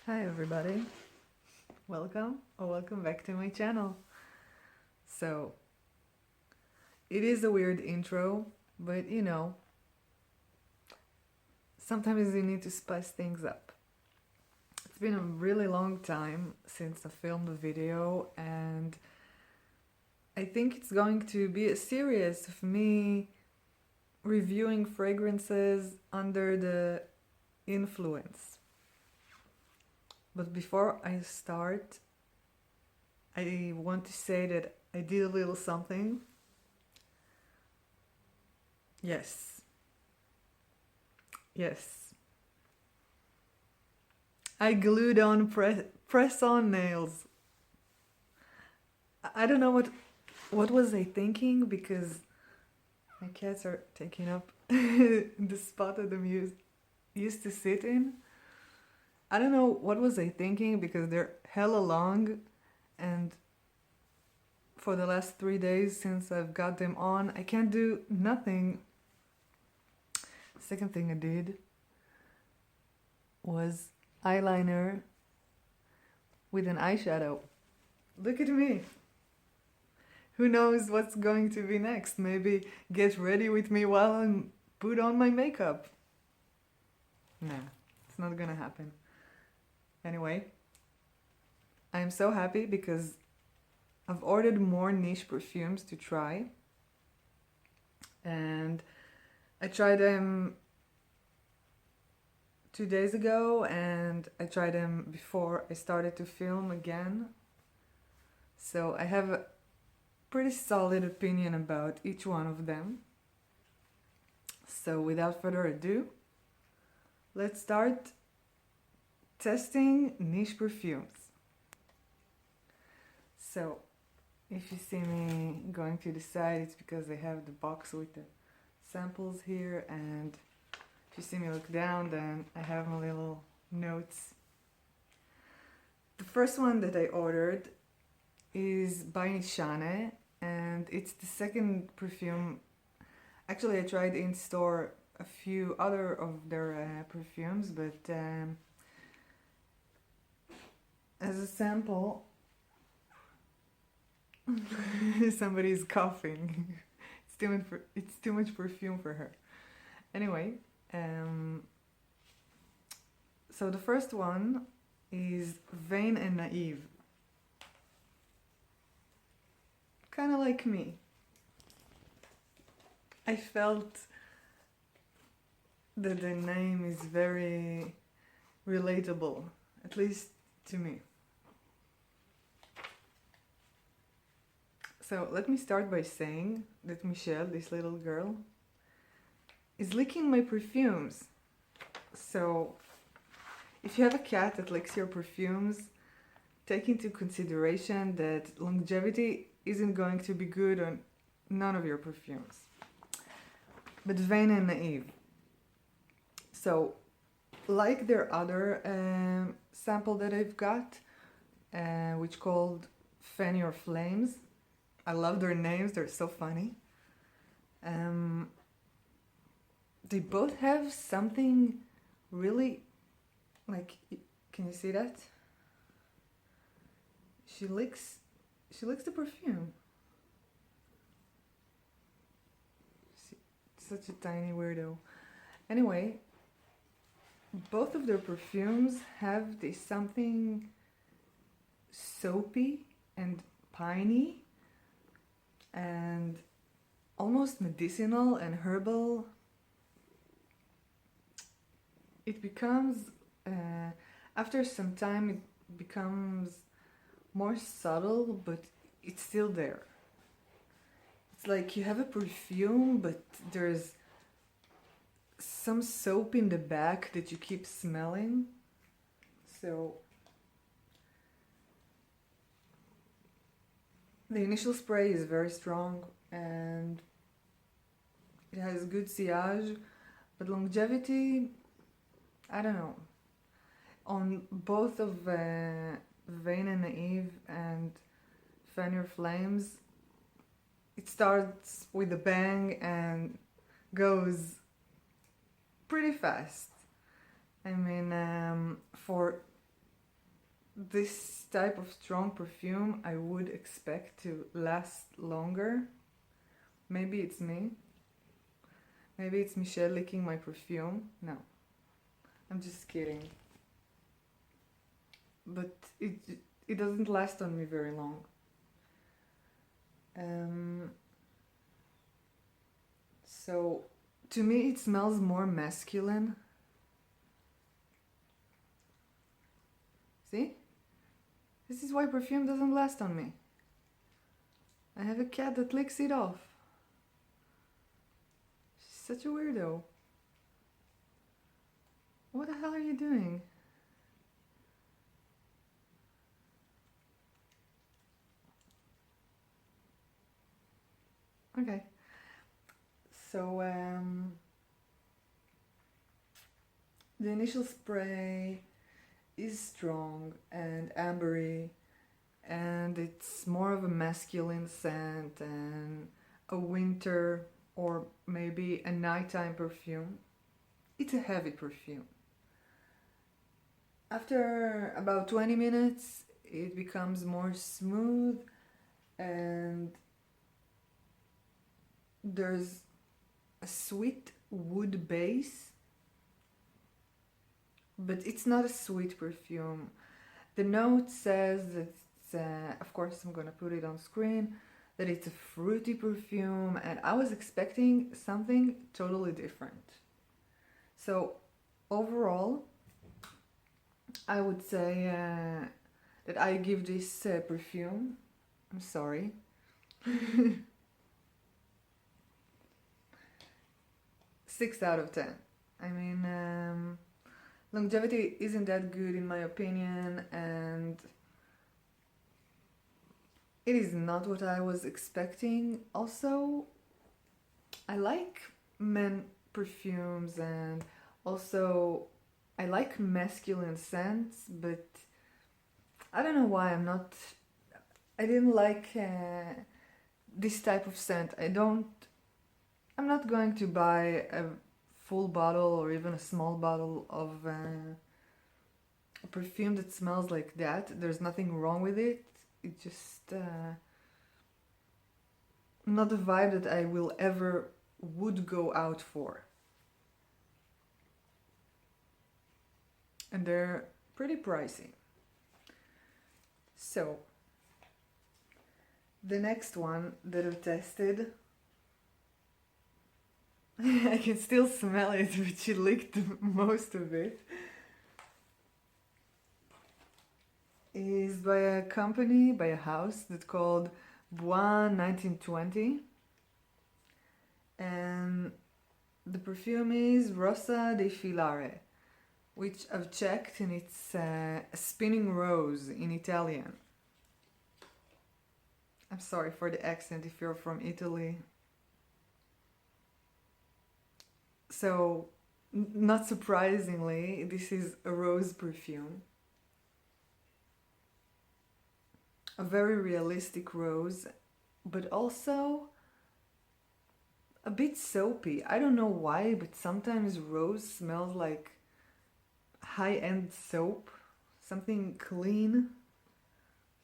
Hi everybody, welcome or welcome back to my channel. So, it is a weird intro, but sometimes you need to spice things up. It's been a really long time since I filmed a video, and I think it's going to be a series of me reviewing fragrances under the influence. But before I start, I want to say that I did a little something. Yes. I glued on press-on nails. I don't know what was I thinking, because my cats are taking up the spot that I'm used to sit in. I don't know what was I thinking, because they're hella long, and for the last 3 days since I've got them on, I can't do nothing. Second thing I did was eyeliner with an eyeshadow. Look at me. Who knows what's going to be next? Maybe get ready with me while I put on my makeup. Nah, it's not gonna happen. Anyway, I'm so happy because I've ordered more niche perfumes to try, and I tried them 2 days ago, and I tried them before I started to film again. So I have a pretty solid opinion about each one of them. So without further ado, let's start testing niche perfumes. So if you see me going to the side, it's because I have the box with the samples here, and if you see me look down, then I have my little notes. The first one that I ordered is by Nishane, and it's the second perfume. Actually, I tried in store a few other of their perfumes, but as a sample, somebody's coughing. It's too much perfume for her. Anyway, so the first one is Vain and Naive. Kind of like me. I felt that the name is very relatable, at least to me. So let me start by saying that Michelle, this little girl, is licking my perfumes. So if you have a cat that licks your perfumes, take into consideration that longevity isn't going to be good on none of your perfumes. But Vain and Naive. So, like their other sample that I've got, which called Fan Your Flames. I love their names, they're so funny. They both have something really, like, can you see that? She licks the perfume. Such a tiny weirdo. Anyway, both of their perfumes have this something soapy and piney and almost medicinal and herbal. It becomes, after some time, it becomes more subtle, but it's still there. It's like you have a perfume, but there's some soap in the back that you keep smelling. So the initial spray is very strong and it has good sillage, but longevity, I don't know. On both of Vain and Naive and Fan Your Flames, it starts with a bang and goes pretty fast. I mean, for this type of strong perfume I would expect to last longer. Maybe it's me. Maybe it's Michelle licking my perfume. No, I'm just kidding. But it doesn't last on me very long. So to me it smells more masculine. See? This is why perfume doesn't last on me. I have a cat that licks it off. She's such a weirdo. What the hell are you doing? Okay. So, the initial spray is strong and ambery, and it's more of a masculine scent and a winter or maybe a nighttime perfume. It's a heavy perfume. After about 20 minutes, it becomes more smooth and there's a sweet wood base, but it's not a sweet perfume. The note says that it's, of course I'm gonna put it on screen, that it's a fruity perfume, and I was expecting something totally different. So overall, I would say that I give this perfume, I'm sorry, 6 out of 10. I mean, longevity isn't that good in my opinion, and it is not what I was expecting. Also, I like men perfumes, and also I like masculine scents, but I don't know why I didn't like this type of scent. I'm not going to buy a full bottle or even a small bottle of a perfume that smells like that. There's nothing wrong with it. It's just not the vibe that I would go out for. And they're pretty pricey. So, the next one that I've tested, I can still smell it, but she licked most of it, is by a company, by a house that's called Bois 1920. And the perfume is Rosa de Filare, which I've checked, and it's a spinning rose in Italian. I'm sorry for the accent if you're from Italy. So, not surprisingly, this is a rose perfume. A very realistic rose, but also a bit soapy. I don't know why, but sometimes rose smells like high-end soap, something clean.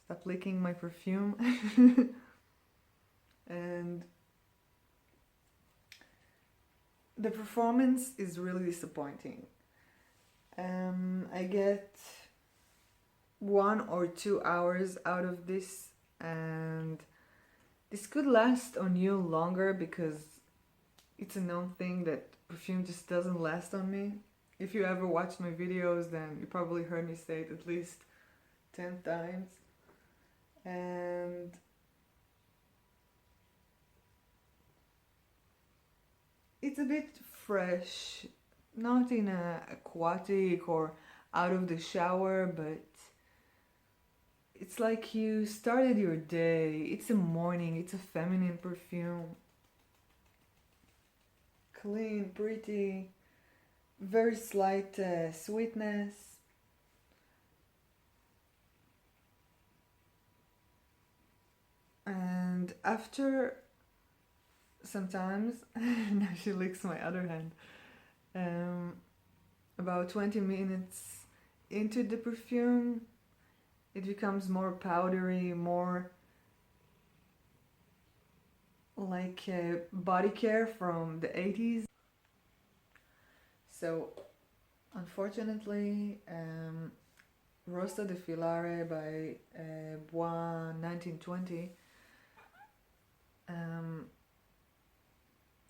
Stop licking my perfume. And the performance is really disappointing. I get 1 or 2 hours out of this, and this could last on you longer because it's a known thing that perfume just doesn't last on me. If you ever watched my videos, then you probably heard me say it at least 10 times. And it's a bit fresh, not in a aquatic or out of the shower, but it's like you started your day. It's a morning, it's a feminine perfume. Clean, pretty, very slight sweetness. And after sometimes, now she licks my other hand, about 20 minutes into the perfume, it becomes more powdery, more like body care from the 80s. So unfortunately, Rosa de Filare by Bois 1920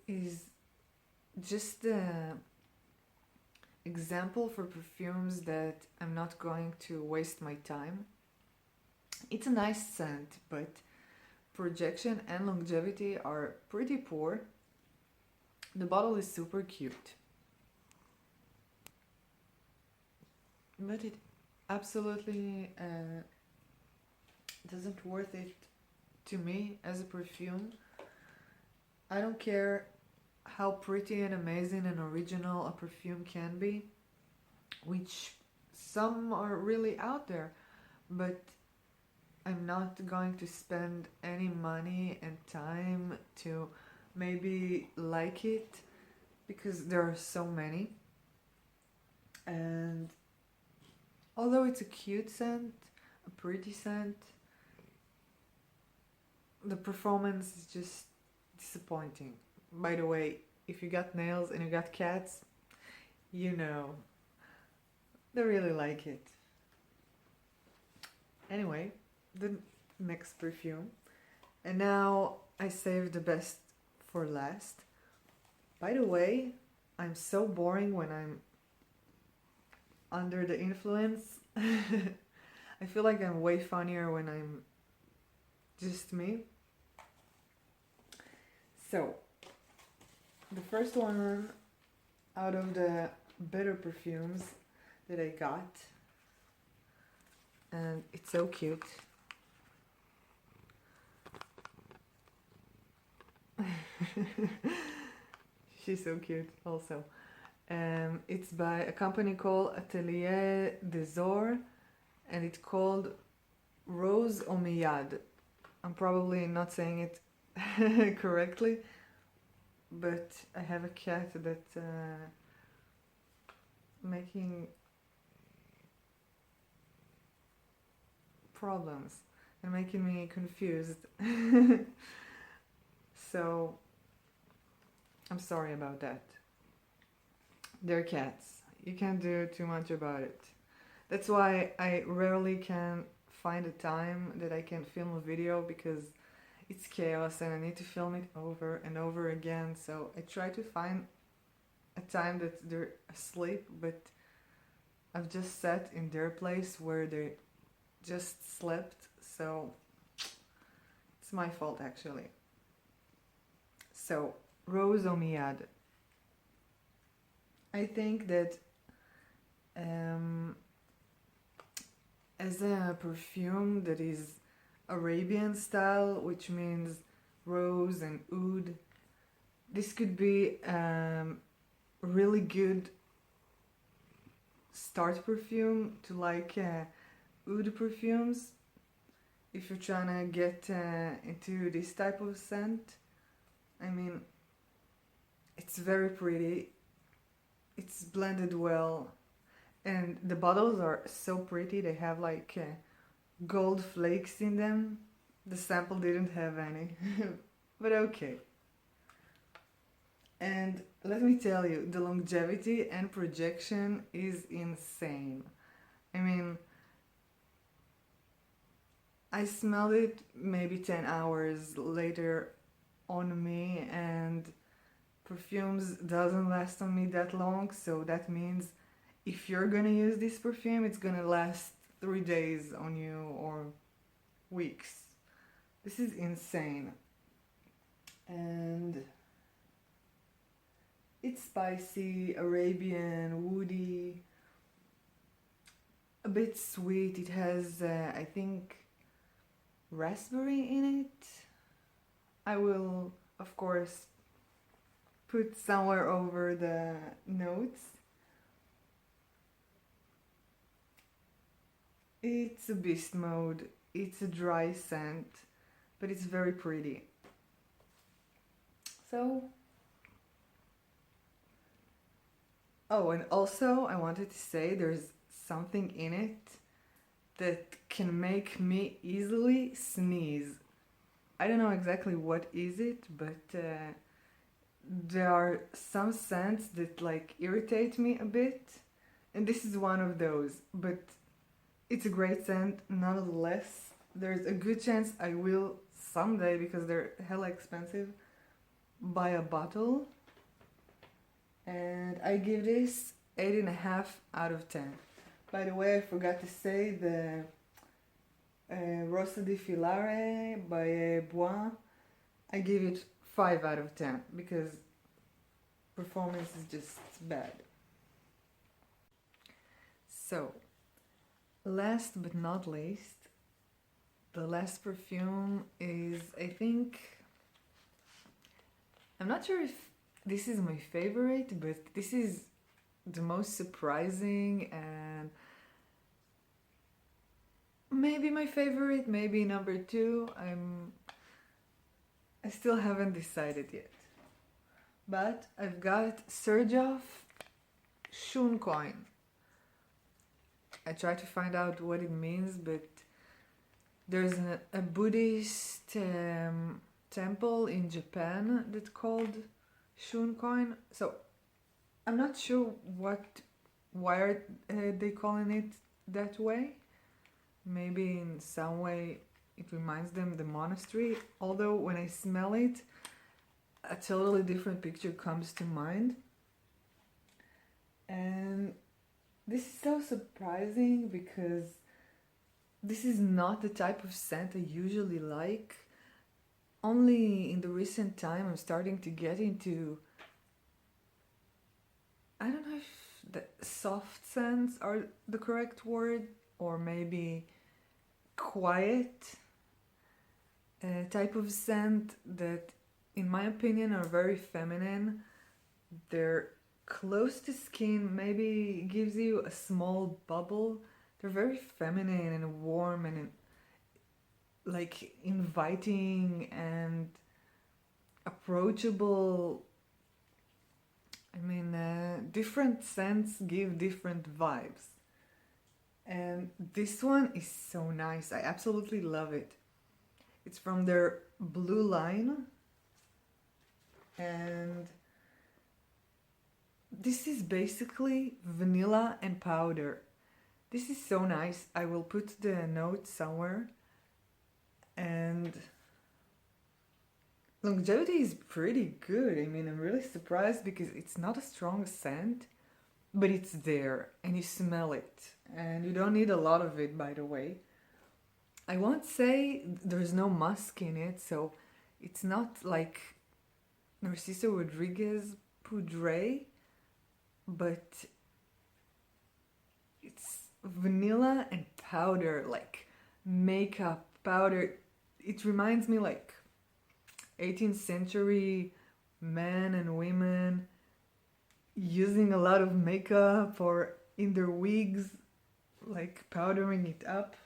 is just the example for perfumes that I'm not going to waste my time. It's a nice scent, but projection and longevity are pretty poor. The bottle is super cute, but it absolutely doesn't worth it to me as a perfume. I don't care how pretty and amazing and original a perfume can be, which some are really out there, but I'm not going to spend any money and time to maybe like it, because there are so many. And although it's a cute scent, a pretty scent, the performance is just disappointing. By the way, if you got nails and you got cats, you know, they really like it. Anyway, the next perfume. And now I saved the best for last. By the way, I'm so boring when I'm under the influence. I feel like I'm way funnier when I'm just me. So, the first one out of the better perfumes that I got, and it's so cute. She's so cute also. It's by a company called Atelier and it's called Rose Omeyyade. I'm probably not saying it correctly, but I have a cat that's making problems and making me confused. So I'm sorry about that. They're cats. You can't do too much about it. That's why I rarely can find a time that I can film a video, because it's chaos and I need to film it over and over again. So I try to find a time that they're asleep, but I've just sat in their place where they just slept, so it's my fault actually. So, Rose Omeyyade. I think that as a perfume that is Arabian style, which means rose and oud, this could be really good start perfume to like oud perfumes if you're trying to get into this type of scent. I mean, it's very pretty, it's blended well, and the bottles are so pretty. They have like gold flakes in them. The sample didn't have any, but okay. And let me tell you, the longevity and projection is insane. I mean, I smelled it maybe 10 hours later on me, and perfumes doesn't last on me that long, so that means if you're gonna use this perfume, it's gonna last 3 days on you or weeks. This is insane. And it's spicy, Arabian, woody, a bit sweet. It has, I think, raspberry in it. I will, of course, put somewhere over the notes. It's a beast mode. It's a dry scent, but it's very pretty. So, oh, and also I wanted to say there's something in it that can make me easily sneeze. I don't know exactly what is it, but there are some scents that like irritate me a bit, and this is one of those. But it's a great scent nonetheless. There's a good chance I will someday, because they're hella expensive, buy a bottle. And I give this 8.5 out of 10. By the way, I forgot to say the Rosa di Filare by Bois, I give it 5 out of 10 because performance is just bad. So, last but not least, the last perfume is, I think, I'm not sure if this is my favorite, but this is the most surprising and maybe my favorite, maybe number 2. I still haven't decided yet. But I've got Xerjoff Shunkoin. I tried to find out what it means, but there's a Buddhist temple in Japan that's called Shunkoin. So I'm not sure why are they calling it that way. Maybe in some way it reminds them the monastery, although when I smell it, a totally different picture comes to mind. And this is so surprising because this is not the type of scent I usually like. Only in the recent time I'm starting to get into, I don't know if the soft scents are the correct word, or maybe quiet type of scent that in my opinion are very feminine. They're close to skin, maybe gives you a small bubble. They're very feminine and warm and like inviting and approachable. I mean, different scents give different vibes. And this one is so nice. I absolutely love it. It's from their blue line. And this is basically vanilla and powder. This is so nice. I will put the note somewhere. And longevity is pretty good. I mean, I'm really surprised because it's not a strong scent, but it's there and you smell it. And you don't need a lot of it, by the way. I won't say there's no musk in it, so it's not like Narciso Rodriguez Poudre, but it's vanilla and powder, like makeup powder. It reminds me like 18th century men and women using a lot of makeup or in their wigs, like powdering it up.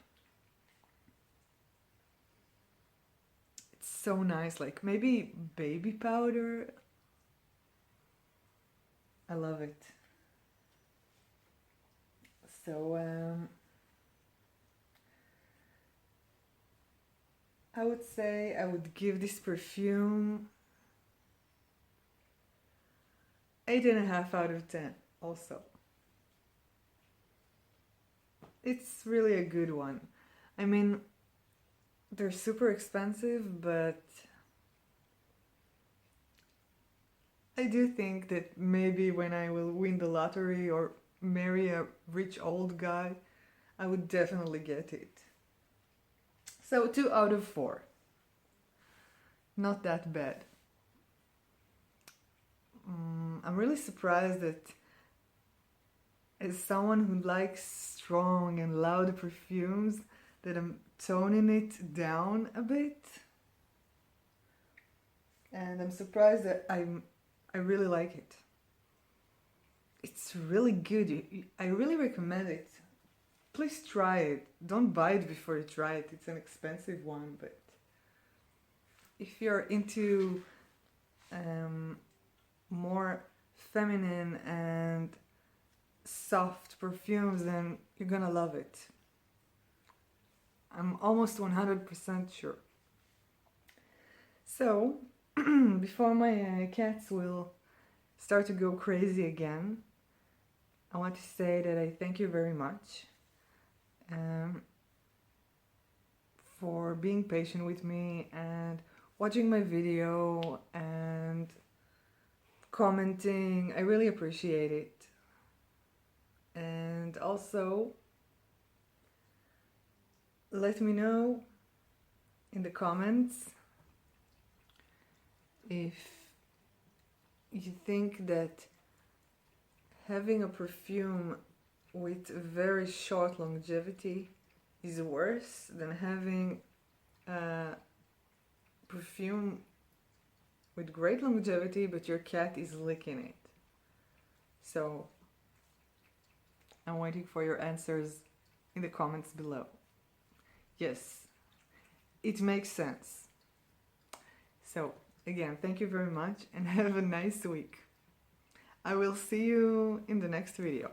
It's so nice, like maybe baby powder. I love it. So I would say I would give this perfume 8.5 out of 10 also. It's really a good one. I mean, they're super expensive, but I do think that maybe when I will win the lottery or marry a rich old guy, I would definitely get it. So 2 out of 4. Not that bad. I'm really surprised that as someone who likes strong and loud perfumes, that I'm toning it down a bit. And I'm surprised that I really like it. It's really good. I really recommend it. Please try it. Don't buy it before you try it. It's an expensive one, but if you're into more feminine and soft perfumes, then you're gonna love it. I'm almost 100% sure. So, before my cats will start to go crazy again, I want to say that I thank you very much for being patient with me and watching my video and commenting. I really appreciate it. And also, let me know in the comments if you think that having a perfume with very short longevity is worse than having a perfume with great longevity but your cat is licking it. So I'm waiting for your answers in the comments below. Yes, it makes sense. So again, thank you very much and have a nice week. I will see you in the next video.